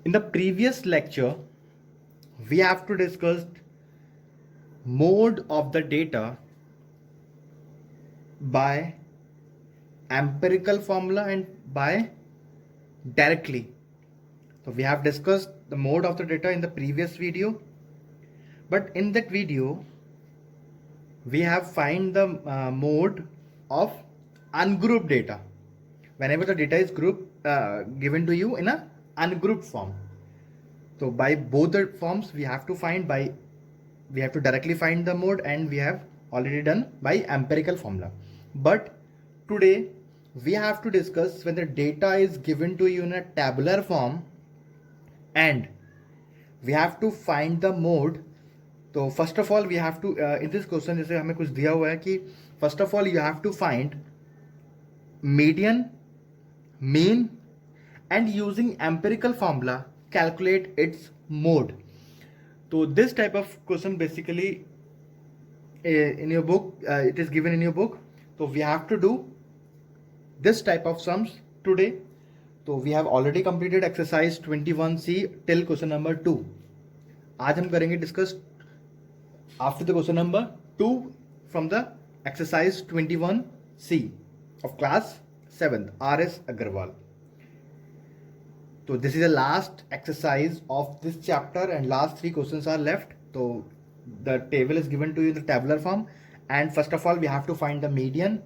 In the previous lecture, we have to discuss mode of the data by empirical formula and by directly. So we have discussed the mode of the data in the previous video, but in that video we have find the mode of ungrouped data. Whenever the data is given to you in a ungrouped form. So by both the forms we have to directly find the mode, and we have already done by empirical formula. But today we have to discuss when the data is given to you in a tabular form and we have to find the mode. तो first of all we have to in this question जैसे हमें कुछ दिया हुआ है कि first of all you have to find median mean and using empirical formula calculate its mode. So this type of question basically in your book it is given in your book. So we have to do this type of sums today. So we have already completed exercise 21C till question number 2. आज हम करेंगे discuss after the question number 2 from the exercise 21C of class 7th RS Agarwal. So this is the last exercise of this chapter and last 3 questions are left. So the table is given to you in the tabular form, and first of all we have to find the median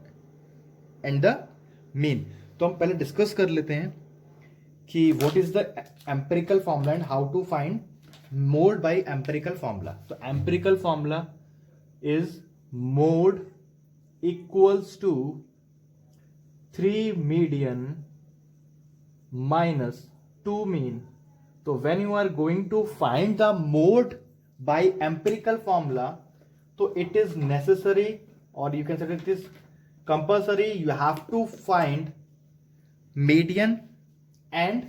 and the mean. तो हम पहले discuss कर लेते हैं कि what is the empirical formula and how to find mode by empirical formula. So empirical formula is mode equals to 3 median minus 2 mean. So when you are going to find the mode by empirical formula, so it is necessary, or you can say it is compulsory, you have to find median and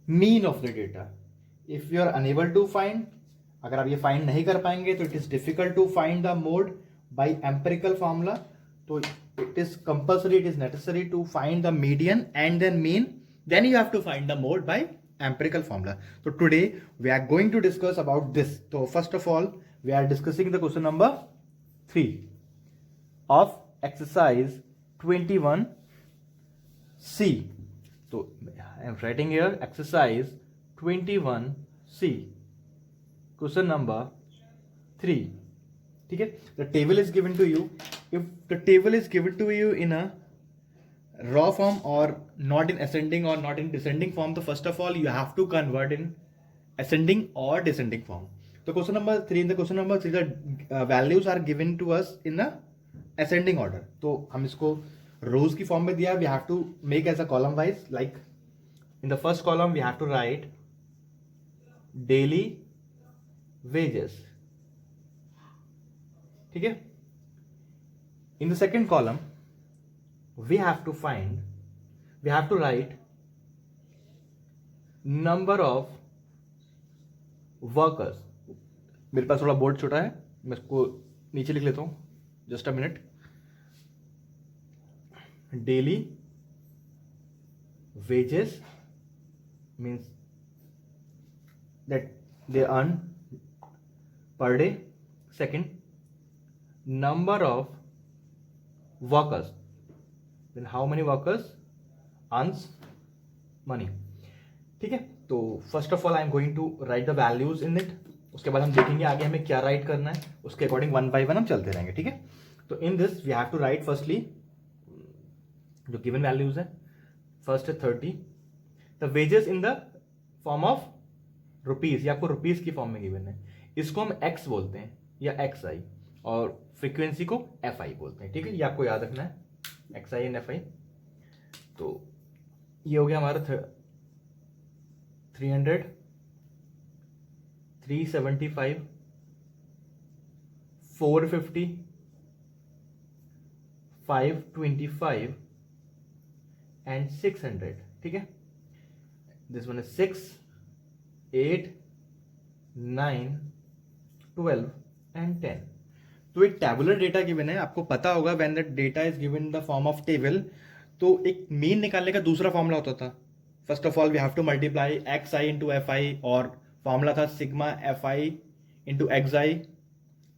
mean of the data. If you are unable to find, अगर आप ये find नहीं कर पाएंगे तो it is difficult to find the mode by empirical formula. So it is compulsory, it is necessary to find the median and then mean. Then you have to find the mode by empirical formula. So today we are going to discuss about this. So first of all, we are discussing the question number 3 of exercise 21C. So I am writing here exercise 21C, question number 3. ठीक है, the table is given to you. If the table is given to you in a raw form or not in ascending or not in descending form, so first of all you have to convert in ascending or descending form. So question number 3, in the question number 3 the values are given to us in the ascending order. तो हम इसको rows की form में दिया, we have to make as a column wise. Like in the first column we have to write daily wages. ठीक है, in the second column we have to write number of workers. मेरे पास थोड़ा board छोटा है, मैं इसको नीचे लिख लेता हूं, just a minute. Daily wages means that they earn per day. Second, number of workers, then how many workers earns money. ठीक है, तो first of all I am going to write the values in it. उसके बाद हम देखेंगे आगे हमें क्या राइट करना है, उसके अकॉर्डिंग 1 by 1 हम चलते रहेंगे. ठीक है, तो in this we have to write firstly जो गिवन वैल्यूज है. फर्स्ट है 30, the wages in the form of rupees, ये आपको रुपीज की फॉर्म में गिवन है. इसको हम एक्स बोलते हैं या एक्स आई, और फ्रीक्वेंसी को एफ आई बोलते हैं. ठीक है, ये आपको याद रखना है, x I and F I. तो ये हो गया हमारा 300, 375, 450, 525 एंड 600. ठीक है, दिस वन इज 6, 8, 9, 12 एंड 10. तो एक टेबुलर डेटा गिवन है, आपको पता होगा when the data is given in the form of table, तो एक मीन निकालने का दूसरा फॉर्मूला होता था first of all we have to multiply X I into F I, और फॉर्मूला था sigma F I into x I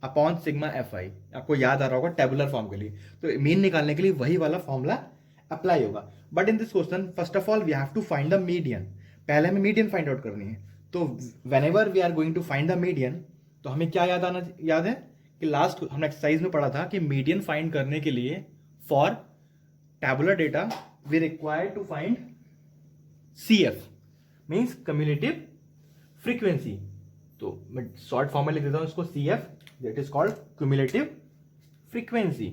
upon sigma F I. आपको याद आ रहा होगा टेबुलर फॉर्म के लिए. तो मीन निकालने के लिए वही वाला फॉर्मूला अप्लाई होगा. But in this question first of all we have to find the median. पहले हमें मीडियन फाइंड आउट करनी है. तो whenever we are going to find the median, तो हमें क्या याद है कि लास्ट हमने एक्सरसाइज में पढ़ा था कि मीडियन फाइंड करने के लिए for tabular data we require to find CF means cumulative frequency. तो मैं शॉर्ट फॉर्म में लिख देता हूं इसको CF, that is called cumulative frequency.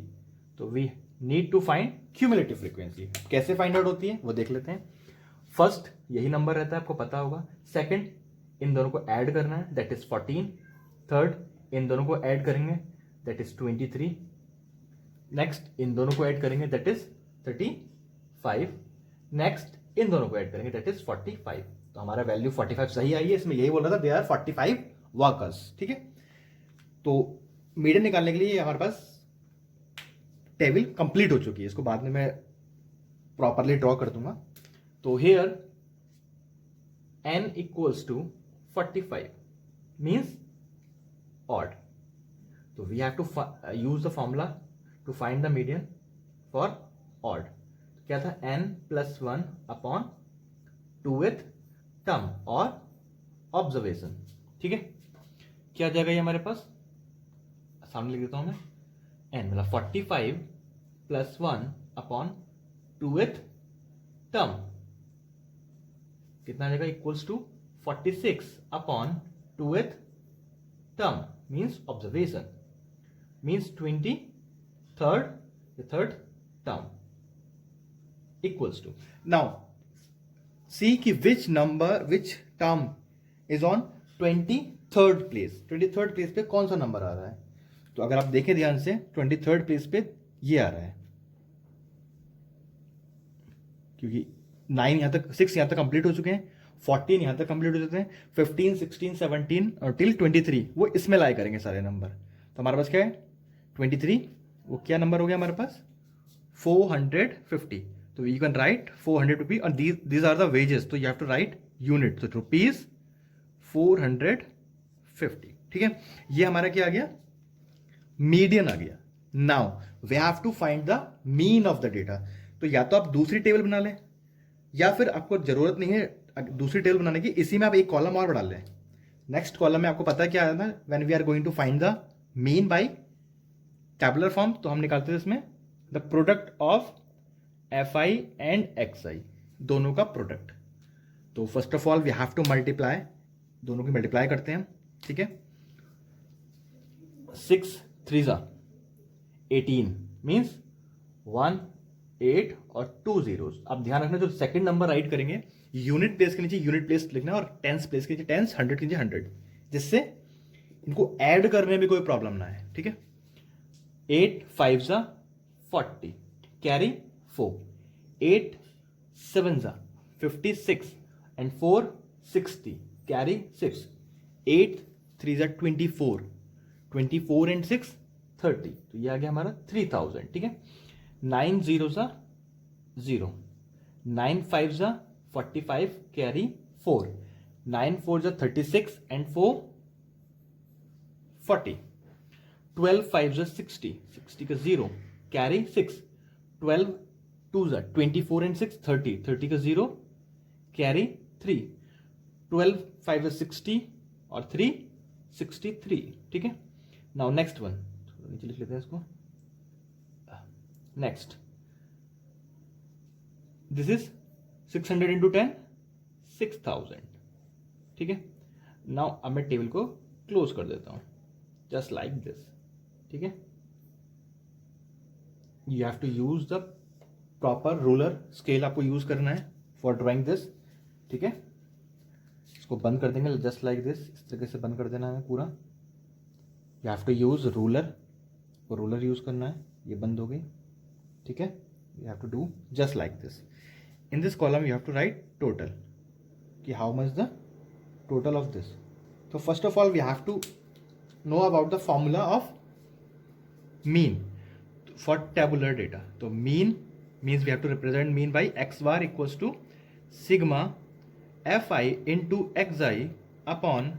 तो we need to find cumulative frequency. कैसे फाइंड आउट होती है वो देख लेते हैं. फर्स्ट यही नंबर रहता है, आपको पता होगा. सेकंड इन दोनों को ऐड करना है, दैट इज 14. थर्ड इन दोनों को ऐड करेंगे, दैट इज 23. नेक्स्ट इन दोनों को ऐड करेंगे, दैट इज 35. नेक्स्ट इन दोनों को ऐड करेंगे, दैट इज 45. तो हमारा वैल्यू 45 सही आई है. इसमें यही बोल रहा था दे आर 45 वर्कर्स. ठीक है. तो मीडियन निकालने के लिए हमारे पास टेबल कंप्लीट हो चुकी है. इसको बाद में मैं प्रॉपरली ड्रॉ कर दूंगा. तो here n equals to 45 means odd. तो we have to use the formula to find the median for odd. क्या था? n plus 1 upon 2th term और ऑब्जर्वेशन. ठीक है. क्या आ जाएगा ये हमारे पास? सामने लिख देता हूं मैं. n मतलब 45 प्लस 1 अपॉन 2th टर्म कितना आ जाएगा? Equals to 46 upon 2th term means observation means 23rd the third term equals to. Now see कि which term is on 23rd place. 23rd place पे कौन सा नंबर आ रहा है? तो अगर आप देखें ध्यान से 23rd place पे ये आ रहा है, क्योंकि 9 यहां तक 6 यहां तक कंप्लीट हो चुके हैं, 14 यहां तक कंप्लीट हो चुके हैं, 15 16 17 और टिल 23 वो इसमें लाई करेंगे सारे नंबर. तो हमारे पास क्या है? 23. वो क्या नंबर हो गया हमारे पास? 450. तो यू कैन राइट 400 रुपी और दीज आर द वेजेस. तो you have to write unit. तो रुपीज 450. ठीक है. ये हमारा क्या आ गया? मीडियन आ गया. Now we have to find the mean of the data. तो या तो आप दूसरी टेबल बना लें, या फिर आपको जरूरत नहीं है दूसरी टेबल बनाने की, इसी में आप एक कॉलम और बढ़ा लें. नेक्स्ट कॉलम में आपको पता है क्या आया था? When we are going to find the mean by tabular form, तो हम निकालते थे इसमें the product of FI and XI, दोनों का प्रोडक्ट. तो first of all we have to multiply, दोनों की मल्टीप्लाई करते हैं. ठीक है. 6 3 18 मीन्स 1 8 और 2 zeros. अब ध्यान रखना जो सेकंड नंबर राइट करेंगे, यूनिट प्लेस के नीचे यूनिट प्लेस लिखना और टेंस प्लेस के नीचे टेंस, 100 के नीचे 100, जिससे इनको ऐड करने में कोई प्रॉब्लम ना है. ठीक है. 8 5 40 कैरी 4, 8 7 56 and 4 60 carry 6, 8 3 24, 24 and 6 30. तो ये आ गया हमारा 3000. ठीक है. 9 0 0, 9 5 45 carry 4, 9 4 36 and 4 40, 12 5 60, 60 का 0 carry 6, 12 2 24 and 6 30, 30 का 0 carry 3, 12 5 60 और 3 63. ठीक है. नाउ नेक्स्ट वन नीचे लिख लेते हैं इसको. Next this is 600 into 10 6000. ठीक है. नाउ अब मैं टेबल को क्लोज कर देता हूं जस्ट लाइक दिस. ठीक है. You have to use the proper ruler scale, आपको यूज करना है फॉर ड्राइंग दिस. ठीक है. इसको बंद कर देंगे जस्ट लाइक दिस. इस तरीके से बंद कर देना है पूरा. You have to use ruler, वो रूलर यूज करना है. ये बंद हो गई. ठीक है. You have to do just like this. In this column you have to write total, कि how much the total of this. तो first of all we have to know about the formula of mean for tabular data. तो mean means we have to represent mean by x bar equals to sigma fi into xi upon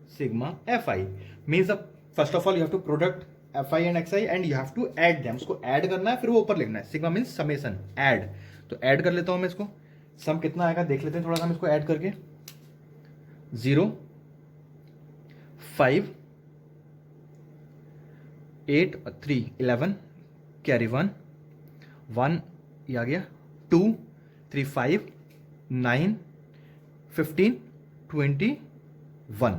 sigma fi means the first of all you have to product fi and xi and you have to add them. उसको add करना है फिर वो ऊपर लिखना है. sigma means summation, add. तो add कर लेता हूँ मैं इसको. सम कितना आएगा देख लेते हैं थोड़ा सा हम इसको ऐड करके. 0 5 8 3 11 कैरी 1 1 ये आ गया 2 3 5 9 15 21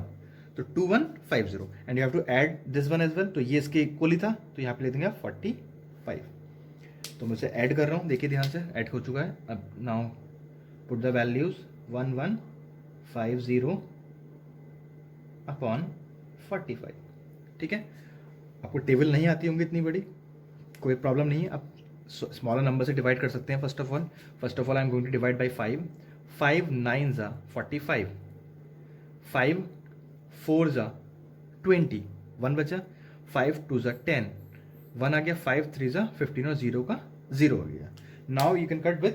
तो 2150 and you have to add this one as well. तो ये इसके इक्वल ही था तो यहाँ पे ले देंगे 45. तो मैं इसे ऐड कर रहा हूँ, देखिए ध्यान से ऐड हो चुका है. अब now put the values 1150 upon 45. ठीक है, आपको टेबल नहीं आती होंगी इतनी बड़ी, कोई प्रॉब्लम नहीं है. आप स्मॉलर नंबर से डिवाइड कर सकते हैं. First of all I am going to divide by 5. 5 9 ज़ा 45, 5 4 ज़ा 20, 1 बचा, 5 2 ज़ा 10, 1 आ गया, 5 3 ज़ा 15 और 0 का 0 हो गया. Now you can cut with,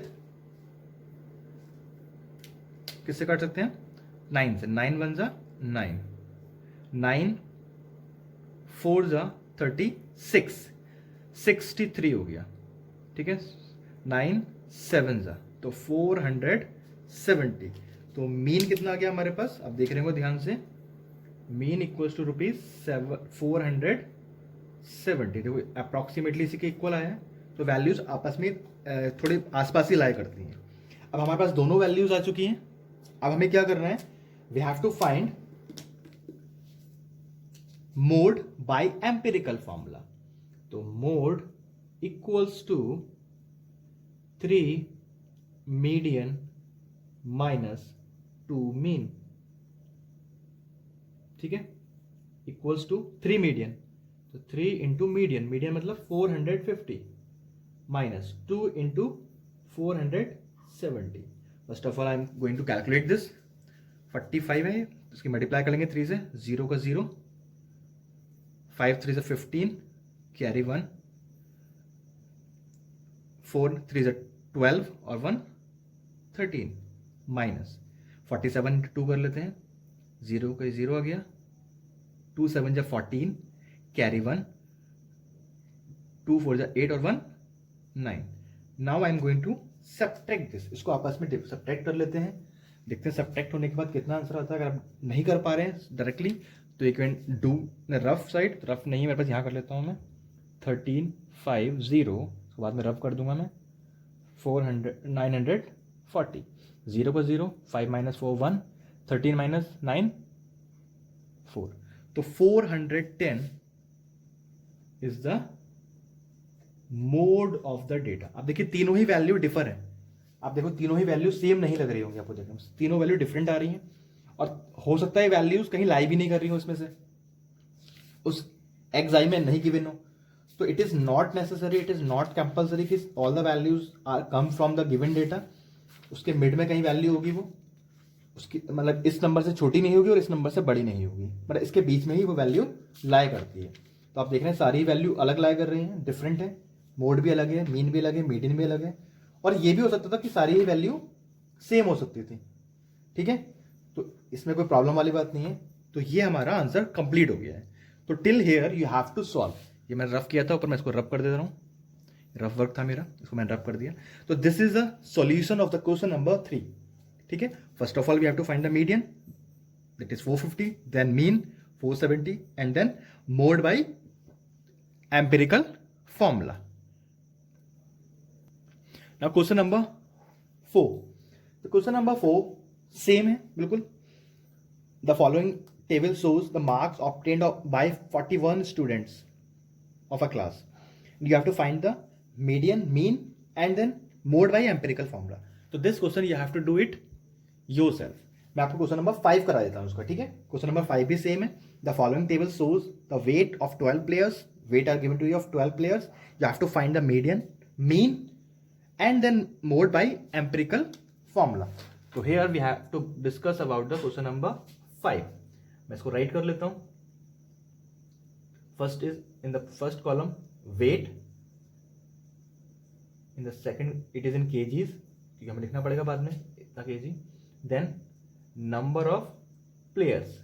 किससे काट सकते हैं? 9 से. 9 1 ज़ा 9, 9 4 ज़ा 36, 63 हो गया. ठीक है, 9 7 ज़ा तो 470. तो मीन कितना आ गया हमारे पास, अब देख रहे हो ध्यान से. Mean equals to ₹470. देखो अप्रॉक्सीमेटली इसी के इक्वल आया है. तो वैल्यूज आपस में थोड़े आसपास ही लाया करती हैं. अब हमारे पास दोनों वैल्यूज आ चुकी हैं. अब हमें क्या करना है, we have to find mode by empirical formula. तो mode equals to 3 median minus 2 mean. ठीक है, इक्वल्स टू 3 मीडियन. तो 3 इंटू मीडियन, मीडियन मतलब 450 minus 2 into 470. First of all I am going to calculate this. 45 है, इसकी multiply करेंगे 3 से, 0 का 0, 5 3 से 15 कैरी 1, 4 3 से 12 और 1 13 माइनस 47 इंटू 2 कर लेते हैं. 0 का 0 आ गया, 2 7 जा 14 कैरी 1, 2 4 जा 8 और 1 9. Now I am going to subtract this. इसको आपस में सब्ट्रैक्ट कर लेते हैं, देखते हैं सब्ट्रैक्ट होने के बाद कितना आंसर आता है. अगर आप नहीं कर पा रहे हैं डायरेक्टली तो you can do rough side. Rough नहीं है मेरे पास, यहाँ कर लेता हूँ मैं. 1350 उसके बाद में रफ कर दूंगा मैं. 940, 0 का 0, 5 माइनस 4 1, 13 माइनस 9 4. तो 410 is the mode of the data. आप देखिए तीनों ही वैल्यू डिफर है. आप देखो तीनों ही वैल्यू सेम नहीं लग रही होंगी आपको देखने में, तीनों वैल्यू डिफरेंट आ रही हैं. और हो सकता है वैल्यूज कहीं लाई भी नहीं कर रही हो इसमें से, उस एक्साई में नहीं गिवन हो. तो it is not necessary, it is not compulsory कि all the values are come from the given data. उसके मिड में कहीं वैल्यू होगी, वो उसकी मतलब इस नंबर से छोटी नहीं होगी और इस नंबर से बड़ी नहीं होगी, मतलब इसके बीच में ही वो वैल्यू लाई करती है. तो आप देख रहे हैं सारी वैल्यू अलग लाई कर रही हैं, डिफरेंट है. मोड भी अलग है, मीन भी अलग है, मीडियन भी अलग है. और ये भी हो सकता था कि सारी ही वैल्यू सेम हो सकती थी. ठीक है, तो इसमें कोई प्रॉब्लम वाली बात नहीं है. तो ये हमारा आंसर कंप्लीट हो गया है. तो till here you have to solve. ये मैंने रफ किया था ऊपर, मैं इसको रफ कर दे रहा हूँ. रफ वर्क था मेरा, इसको मैंने रफ कर दिया. तो this is the solution of the question number 3. ठीक है, first of all we have to find the median, that is 450, then mean 470 and then mode by empirical formula. Now question number 4. तो question number 4 same है बिल्कुल. The following table shows the marks obtained by 41 students of a class. You have to find the median, mean and then mode by empirical formula. So this question you have to do it yourself. मैं आपको question number 5 करा देता हूँ उसका. ठीक है, question number 5 भी same है. The following table shows the weight of 12 players. Weight are given to you of 12 players. You have to find the median, mean and then mode by empirical formula. So here we have to discuss about the question number 5. मैं इसको right कर लेता हूं. First is in the first column weight, in the second it is in kgs, क्योंकि हमें लिखना पड़ेगा बाद में. kg, then number of players,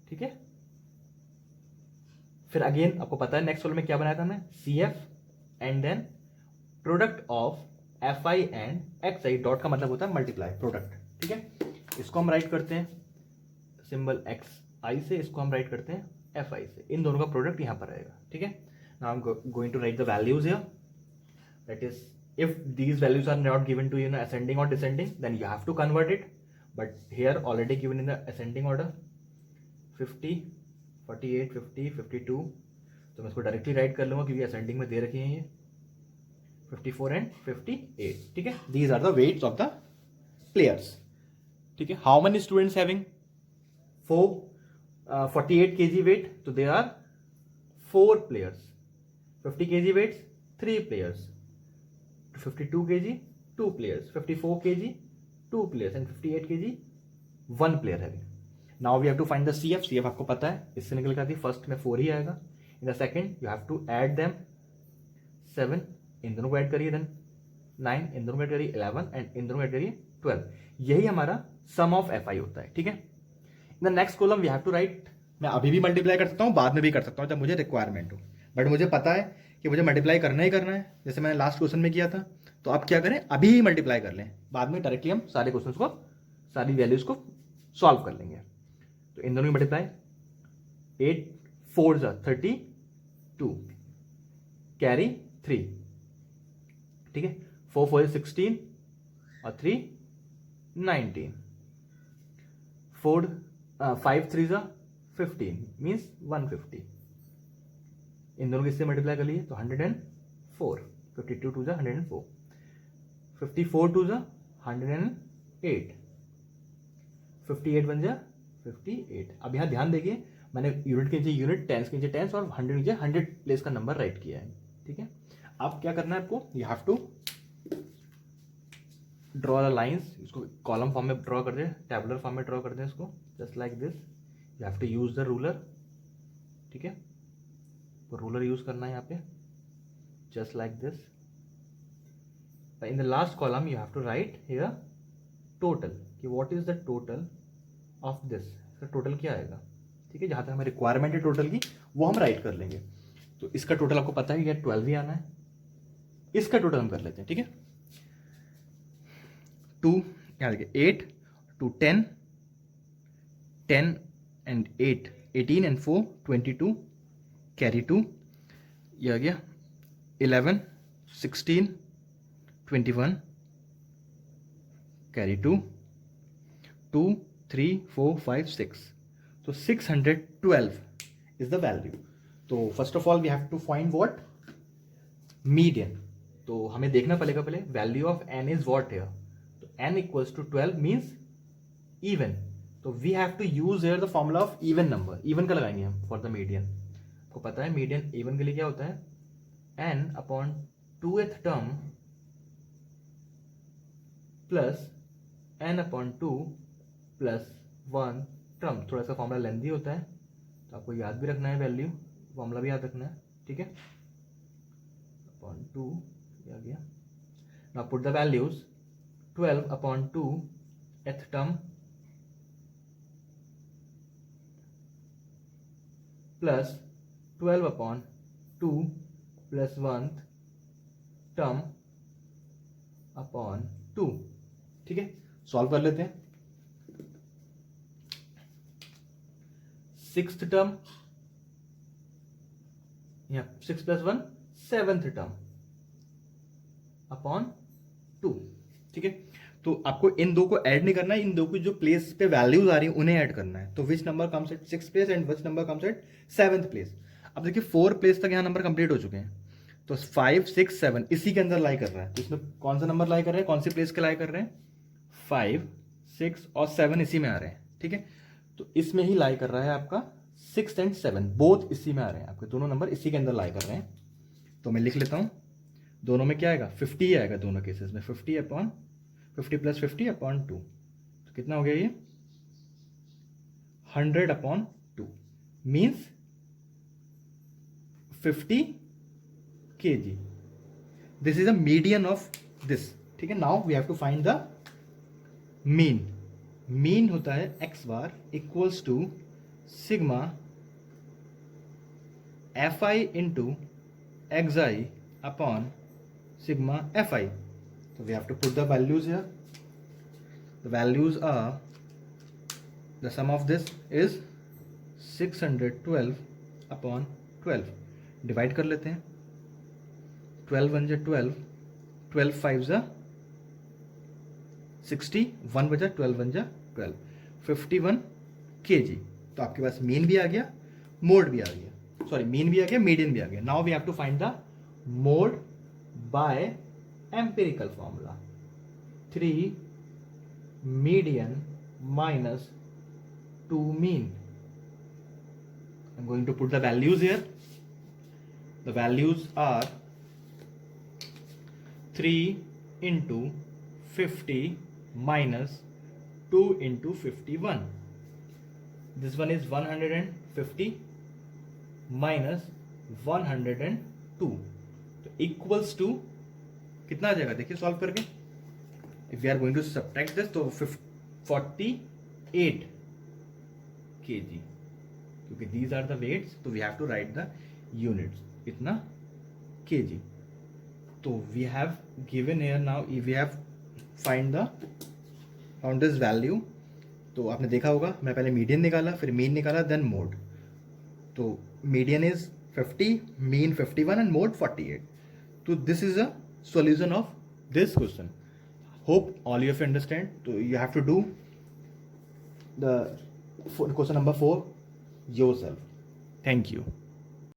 ठीक है। फिर अगेन आपको पता है नेक्स्ट कॉलम में क्या बनाया था हमने, CF and then product of FI and XI, dot का मतलब होता है मल्टीप्लाई, प्रोडक्ट, ठीक है। इसको हम राइट करते हैं सिंबल XI से, इसको हम राइट करते हैं FI से, इन दोनों का प्रोडक्ट यहां पर आएगा, ठीक है। Now I am going to write the values here, that is if these values are not given to you in ascending or descending, then you have to convert it, but here already given in the ascending order 50, 48, 50, 52, तो मैं इसको directly right कर लूंगा क्योंकि ascending में दे रखे हैं ये 54 एंड 58, ठीक है। These are the weights of the players. ठीक है. How many students having? 48 kg weight, so there are 4 players. 50 kg weights, 3 players. 52 kg, 2 players. 54 kg, 2 players, and 58 kg, 1 player having. Now we have to find the CF. CF आपको पता है, इससे निकल कर आती है, फर्स्ट में 4 ही आएगा. In the second, you have to add them 7, इन दोनों को ऐड करिए, देन 9, इन दोनों को ऐड करिए 11, एंड इन दोनों को ऐड करिए 12. यही हमारा सम ऑफ FI होता है, ठीक है. In the next column we have to write, मैं अभी भी मल्टीप्लाई कर सकता हूँ, बाद में भी कर सकता हूँ जब मुझे रिक्वायरमेंट हो, बट मुझे पता है कि मुझे मल्टीप्लाई करना ही करना है, जैसे मैंने लास्ट क्वेश्चन में किया था. तो आप क्या करें, अभी ही मल्टीप्लाई कर लें, बाद में डायरेक्टली हम सारे क्वेश्चंस को, सारी वैल्यूज को सॉल्व कर लेंगे. तो इन दोनों की मल्टीप्लाई 8 4 32, कैरी 3, ठीक है. 4 4 16 और 3 19, 5 3 15 मीन्स 150. इन दोनों की इससे मल्टीप्लाई कर लिए तो 104, 52 2 104, 54 2 108, 58 बन जा 58. अब यहाँ ध्यान देखिए, मैंने यूनिट के नीचे यूनिट, टेंस के नीचे टेंस और 100 नीचे 100 प्लेस का नंबर राइट किया है, ठीक है. अब क्या करना है आपको, you have to draw the lines. इसको कॉलम फॉर्म में ड्रॉ कर दे, टैबुलर फॉर्म में ड्रॉ कर दें इसको, just like this. You have to use the ruler, ठीक है. तो रूलर यूज करना है यहाँ पे, जस्ट like this. In the last column you have to write here total, कि what is the total of this. इसका टोटल क्या आएगा, ठीक है. जहाँ तक हमें रिक्वायरमेंट है टोटल की, वो हम राइट कर लेंगे. तो इसका टोटल आपको पता है कि 12 ही आना है. इसका टोटल हम कर लेते हैं, ठीक है. 2 यहाँ देखिए 8 2 10 10 एंड 8 18 एंड 4 22, कैरी 2, ये आ गया 11 16 21, कैरी 2 2 3 4 5 6. तो 612 इज द वैल्यू. तो first of all we have to find what, median. तो हमें देखना पड़ेगा पहले value of n is what है. तो n equals to 12 means even. तो we have to use here the formula of even number. Even का लगाएंगे हम फॉर द मीडियन. आपको पता है मीडियन इवन के लिए क्या होता है, n upon 2th term plus n upon 2 plus 1 term. थोड़ा सा फॉर्मूला लेंथी होता है, तो आपको याद भी रखना है, वैल्यू फॉर्मूला भी याद रखना है, ठीक है. अपॉन 2 आ गया. Now put the values, 12 upon 2th term plus 12 upon 2 plus 1th term upon 2, ठीक है. सॉल्व कर लेते हैं. 6th टर्म, यहाँ 6 प्लस 1 7th टर्म अपॉन 2, ठीक है. तो आपको इन दो को ऐड नहीं करना है, इन दो की जो प्लेस पे वैल्यूज आ रही है उन्हें ऐड करना है. तो which number comes at 6th place and which number comes at 7th place. अब देखिए 4 प्लेस तक यहाँ नंबर कंप्लीट हो चुके हैं, तो 5 6 7 इसी के अंदर लाई कर रहा है. तो इसमें कौन सा नंबर लाई कर रहे हैं, कौन सी प्लेस के लाई कर रहे हैं, 5 6 और 7 इसी में आ रहे हैं, ठीक है. तो इसमें ही लाई कर रहा है आपका 6 एंड 7, बोथ इसी में आ रहे हैं, आपके दोनों नंबर इसी के अंदर लाई कर रहे हैं. तो मैं लिख लेता हूँ, दोनों में क्या आएगा, 50 आएगा दोनों केसेस में. 50 अपॉन 50 प्लस 50 अपॉन 2, तो कितना हो गया ये 100 upon 2 means 50 kg. This is a median of this, ठीक है. Now we have to find the mean होता है x bar equals to sigma F I into x I upon sigma F i. So we have to put the values here. The values are, the sum of this is 612 upon 12. Divide कर लेते हैं. 12 1 जा 12, 12 5 जा 60, 1 बजा 12 1 जा 12, 51 kg. तो आपके पास mean भी आ गया, मोड भी आ गया. सॉरी, मीन भी आ गया, मीडियन भी आ गया. Now we have to find the mode by empirical formula. 3 median minus 2 mean. I'm going to put the values here. The values are 3 into 50 minus 2 into 51. This one is 150 minus 102. So equals to कितना आ जाएगा देखिए solve करके. If we are going to subtract this तो 48 kg, क्योंकि these are the weights तो we have to write the units. कितना kg. तो we have given here now we have found this value. तो आपने देखा होगा मैं पहले मीडियन निकाला, फिर मीन निकाला, देन मोड. तो median is 50, mean 51 and mode 48. So this is a solution of this question. Hope all of you understand. So you have to do the question number 4 yourself. Thank you.